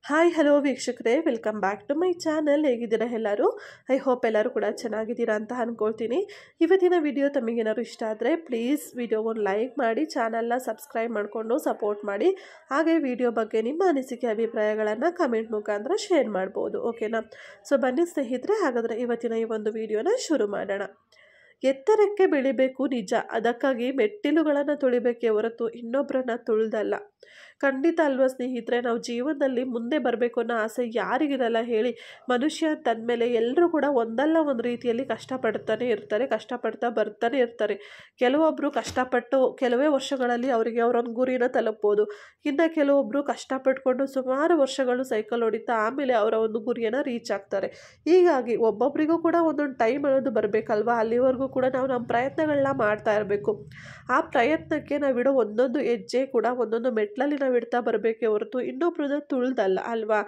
Hi hello ವೀಕ್ಷಕರೇ, welcome back to my channel. ಹೇಗಿದ್ದೀರಾ ಎಲ್ಲರೂ? ಐ ಹೋಪ್ ಎಲ್ಲರೂ ಕೂಡ ಚೆನ್ನಾಗಿದ್ದೀರಾ ಅಂತ ಅಂದ್ಕೊಳ್ತೀನಿ. ಇವತ್ತಿನ ವಿಡಿಯೋ ತಮಗೇನಾದ್ರು ಇಷ್ಟ ಆದರೆ ಪ್ಲೀಸ್ ವಿಡಿಯೋಗೊಂದು ಲೈಕ್ ಮಾಡಿ, ಚಾನಲ್ನ ಸಬ್ಸ್ಕ್ರೈಬ್ ಮಾಡಿಕೊಂಡು ಸಪೋರ್ಟ್ ಮಾಡಿ. ಹಾಗೆ ವಿಡಿಯೋ ಬಗ್ಗೆ ನಿಮ್ಮ ಅನಿಸಿಕೆ ಅಭಿಪ್ರಾಯಗಳನ್ನು ಕಮೆಂಟ್ ಮುಖಾಂತರ ಶೇರ್ ಮಾಡ್ಬೋದು, ಓಕೆನಾ? ಸೊ ಬನ್ನಿ ಸ್ನೇಹಿತರೆ, ಹಾಗಾದರೆ ಇವತ್ತಿನ ಈ ಒಂದು ವಿಡಿಯೋನ ಶುರು ಮಾಡೋಣ. ಎತ್ತರಕ್ಕೆ ಬೆಳಿಬೇಕು ನಿಜ, ಅದಕ್ಕಾಗಿ ಮೆಟ್ಟಿಲುಗಳನ್ನು ತುಳಿಬೇಕೇ ಹೊರತು ಇನ್ನೊಬ್ಬರನ್ನ ತುಳಿದಲ್ಲ. ಖಂಡಿತ ಅಲ್ವಾ ಸ್ನೇಹಿತರೆ? ನಾವು ಜೀವನದಲ್ಲಿ ಮುಂದೆ ಬರಬೇಕು ಅನ್ನೋ ಆಸೆ ಯಾರಿಗಿರಲ್ಲ ಹೇಳಿ? ಮನುಷ್ಯ ತಂದಮೇಲೆ ಎಲ್ಲರೂ ಕೂಡ ಒಂದಲ್ಲ ಒಂದು ರೀತಿಯಲ್ಲಿ ಕಷ್ಟಪಡ್ತಾನೆ ಇರ್ತಾರೆ, ಕಷ್ಟಪಡ್ತಾ ಬರ್ತಾನೆ ಇರ್ತಾರೆ. ಕೆಲವೊಬ್ಬರು ಕಷ್ಟಪಟ್ಟು ಕೆಲವೇ ವರ್ಷಗಳಲ್ಲಿ ಅವರಿಗೆ ಅವರೊಂದು ಗುರಿನ ತಲುಪ್ಬೋದು. ಇನ್ನು ಕೆಲವೊಬ್ಬರು ಕಷ್ಟಪಟ್ಕೊಂಡು ಸುಮಾರು ವರ್ಷಗಳು ಸೈಕಲ್ ಹೊಡಿತಾ ಆಮೇಲೆ ಅವರ ಒಂದು ಗುರಿಯನ್ನು ರೀಚ್ ಆಗ್ತಾರೆ. ಹೀಗಾಗಿ ಒಬ್ಬೊಬ್ಬರಿಗೂ ಕೂಡ ಒಂದೊಂದು ಟೈಮ್ ಅನ್ನೋದು ಬರಬೇಕಲ್ವಾ? ಅಲ್ಲಿವರೆಗೂ ಕೂಡ ನಾವು ನಮ್ಮ ಪ್ರಯತ್ನಗಳನ್ನ ಮಾಡ್ತಾ ಇರಬೇಕು. ಆ ಪ್ರಯತ್ನಕ್ಕೆ ನಾವಿಡೋ ಒಂದೊಂದು ಹೆಜ್ಜೆ ಕೂಡ ಒಂದೊಂದು ಮೆಟ್ಲಲ್ಲಿ ನಾವು ಇಡ್ತಾ ಬರಬೇಕೇ ಹೊರತು ಇನ್ನೊಬ್ರನ್ನ ತುಳಿದಲ್ಲ ಅಲ್ವಾ?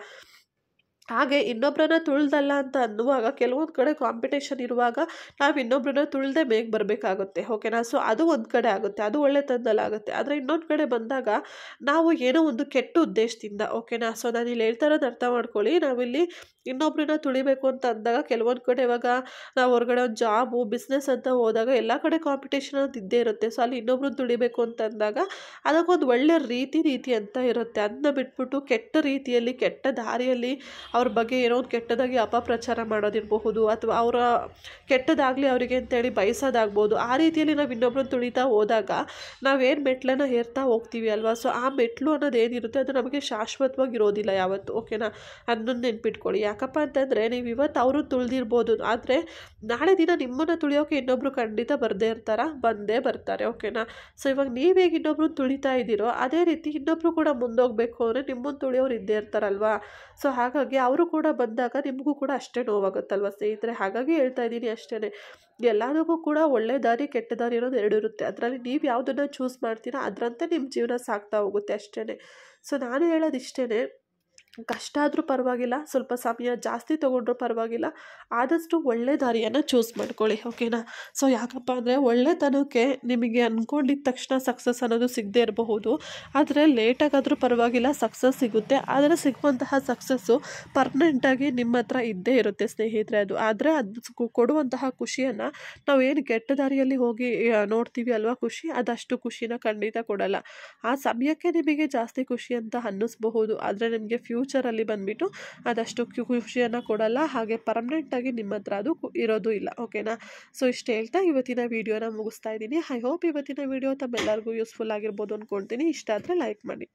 ಹಾಗೆ ಇನ್ನೊಬ್ಬರನ್ನ ತುಳಿದಲ್ಲ ಅಂತ ಅನ್ನುವಾಗ ಕೆಲವೊಂದು ಕಡೆ ಕಾಂಪಿಟೇಷನ್ ಇರುವಾಗ ನಾವು ಇನ್ನೊಬ್ಬರನ್ನ ತುಳಿದೇ ಬೇಗ ಬರಬೇಕಾಗುತ್ತೆ, ಓಕೆನಾ? ಸೊ ಅದು ಒಂದು ಕಡೆ ಆಗುತ್ತೆ, ಅದು ಒಳ್ಳೆತನದಲ್ಲಿ ಆಗುತ್ತೆ. ಆದರೆ ಇನ್ನೊಂದು ಕಡೆ ಬಂದಾಗ ನಾವು ಏನೋ ಒಂದು ಕೆಟ್ಟ ಉದ್ದೇಶದಿಂದ, ಓಕೆನಾ? ಸೊ ನಾನು ಇಲ್ಲಿ ಹೇಳ್ತಾ ಇರೋದು ಅರ್ಥ ಮಾಡ್ಕೊಳ್ಳಿ. ನಾವಿಲ್ಲಿ ಇನ್ನೊಬ್ಬರನ್ನ ತುಳಿಬೇಕು ಅಂತ ಅಂದಾಗ ಕೆಲವೊಂದು ಕಡೆ ಇವಾಗ ನಾವು ಹೊರಗಡೆ ಒಂದು ಜಾಬು ಬಿಸ್ನೆಸ್ ಅಂತ ಹೋದಾಗ ಎಲ್ಲ ಕಡೆ ಕಾಂಪಿಟೇಷನ್ ಅಂತ ಇದ್ದೇ ಇರುತ್ತೆ. ಸೊ ಅಲ್ಲಿ ಇನ್ನೊಬ್ರನ್ನ ತುಳಿಬೇಕು ಅಂತ ಅಂದಾಗ ಅದಕ್ಕೊಂದು ಒಳ್ಳೆ ರೀತಿ ಅಂತ ಇರುತ್ತೆ. ಅದನ್ನ ಬಿಟ್ಬಿಟ್ಟು ಕೆಟ್ಟ ರೀತಿಯಲ್ಲಿ ಕೆಟ್ಟ ದಾರಿಯಲ್ಲಿ ಅವ್ರ ಬಗ್ಗೆ ಏನೋ ಒಂದು ಕೆಟ್ಟದಾಗಿ ಅಪಪ್ರಚಾರ ಮಾಡೋದಿರಬಹುದು, ಅಥವಾ ಅವರ ಕೆಟ್ಟದಾಗಲಿ ಅವರಿಗೆ ಅಂತೇಳಿ ಬಯಸೋದಾಗ್ಬೋದು. ಆ ರೀತಿಯಲ್ಲಿ ನಾವು ಇನ್ನೊಬ್ರನ್ನ ತುಳಿತಾ ಹೋದಾಗ ನಾವೇನು ಮೆಟ್ಲನ್ನು ಏರ್ತಾ ಹೋಗ್ತೀವಿ ಅಲ್ವಾ? ಸೊ ಆ ಮೆಟ್ಲು ಅನ್ನೋದು ಏನಿರುತ್ತೆ ಅದು ನಮಗೆ ಶಾಶ್ವತವಾಗಿ ಇರೋದಿಲ್ಲ ಯಾವತ್ತು, ಓಕೆನಾ? ಅದನ್ನು ನೆನ್ಪಿಟ್ಕೊಳ್ಳಿ. ಯಾಕಪ್ಪ ಅಂತಂದರೆ ನೀವು ಇವತ್ತು ಅವರು ತುಳಿದಿರ್ಬೋದು, ಆದರೆ ನಾಳೆ ದಿನ ನಿಮ್ಮನ್ನು ತುಳಿಯೋಕೆ ಇನ್ನೊಬ್ರು ಖಂಡಿತ ಬಂದೇ ಬರ್ತಾರೆ, ಓಕೆನಾ? ಸೊ ಇವಾಗ ನೀವು ಹೇಗೆ ಇನ್ನೊಬ್ರು ತುಳಿತಾ ಇದ್ದೀರೋ ಅದೇ ರೀತಿ ಇನ್ನೊಬ್ರು ಕೂಡ ಮುಂದೋಗಬೇಕು ಅಂದರೆ ನಿಮ್ಮನ್ನು ತುಳಿಯೋರು ಇದ್ದೇ ಇರ್ತಾರಲ್ವಾ? ಸೊ ಹಾಗಾಗಿ ಅವರು ಕೂಡ ಬಂದಾಗ ನಿಮಗೂ ಕೂಡ ಅಷ್ಟೇ ನೋವಾಗುತ್ತಲ್ವ ಸ್ನೇಹಿತರೆ? ಹಾಗಾಗಿ ಹೇಳ್ತಾ ಇದ್ದೀನಿ ಅಷ್ಟೇ. ಎಲ್ಲದಕ್ಕೂ ಕೂಡ ಒಳ್ಳೆ ದಾರಿ ಕೆಟ್ಟ ದಾರಿ ಅನ್ನೋದು ಎರಡು ಇರುತ್ತೆ. ಅದರಲ್ಲಿ ನೀವು ಯಾವುದನ್ನು ಚೂಸ್ ಮಾಡ್ತೀರಾ ಅದರಂತೆ ನಿಮ್ಮ ಜೀವನ ಸಾಗ್ತಾ ಹೋಗುತ್ತೆ ಅಷ್ಟೇ. ಸೊ ನಾನು ಹೇಳೋದು ಇಷ್ಟೇ, ಕಷ್ಟ ಆದರೂ ಪರವಾಗಿಲ್ಲ, ಸ್ವಲ್ಪ ಸಮಯ ಜಾಸ್ತಿ ತೊಗೊಂಡ್ರೂ ಪರವಾಗಿಲ್ಲ, ಆದಷ್ಟು ಒಳ್ಳೆ ದಾರಿಯನ್ನು ಚೂಸ್ ಮಾಡ್ಕೊಳ್ಳಿ, ಓಕೆನಾ? ಸೊ ಯಾಕಪ್ಪ ಅಂದರೆ ಒಳ್ಳೆತನಕ್ಕೆ ನಿಮಗೆ ಅಂದ್ಕೊಂಡಿದ್ದ ತಕ್ಷಣ ಸಕ್ಸಸ್ ಅನ್ನೋದು ಸಿಗದೇ ಇರಬಹುದು, ಆದರೆ ಲೇಟಾಗಾದರೂ ಪರವಾಗಿಲ್ಲ ಸಕ್ಸಸ್ ಸಿಗುತ್ತೆ. ಆದರೆ ಸಿಗುವಂತಹ ಸಕ್ಸಸ್ಸು ಪರ್ಮನೆಂಟಾಗಿ ನಿಮ್ಮ ಹತ್ರ ಇದ್ದೇ ಇರುತ್ತೆ ಸ್ನೇಹಿತರೆ. ಆದರೆ ಅದು ಕೊಡುವಂತಹ ಖುಷಿಯನ್ನು ನಾವೇನು ಕೆಟ್ಟ ದಾರಿಯಲ್ಲಿ ಹೋಗಿ ನೋಡ್ತೀವಿ ಅಲ್ವಾ, ಅದಷ್ಟು ಖುಷಿನ ಖಂಡಿತ ಕೊಡಲ್ಲ. ಆ ಸಮಯಕ್ಕೆ ನಿಮಗೆ ಜಾಸ್ತಿ ಖುಷಿ ಅಂತ ಅನ್ನಿಸ್ಬಹುದು, ಆದರೆ ನಿಮಗೆ ಫ್ಯೂಚರಲ್ಲಿ ಬಂದುಬಿಟ್ಟು ಅದಷ್ಟು ಖುಷಿಯನ್ನು ಕೊಡಲ್ಲ. ಹಾಗೆ ಪರ್ಮನೆಂಟಾಗಿ ನಿಮ್ಮ ಹತ್ರ ಅದು ಇರೋದು ಇಲ್ಲ, ಓಕೆನಾ? ಸೊ ಇಷ್ಟು ಹೇಳ್ತಾ ಇವತ್ತಿನ ವಿಡಿಯೋನ ಮುಗಿಸ್ತಾ ಇದ್ದೀನಿ. ಐ ಹೋಪ್ ಇವತ್ತಿನ ವಿಡಿಯೋ ತಮ್ಮೆಲ್ಲರಿಗೂ ಯೂಸ್ಫುಲ್ ಆಗಿರ್ಬೋದು ಅಂದ್ಕೊಳ್ತೀನಿ. ಇಷ್ಟ ಆದರೆ ಲೈಕ್ ಮಾಡಿ.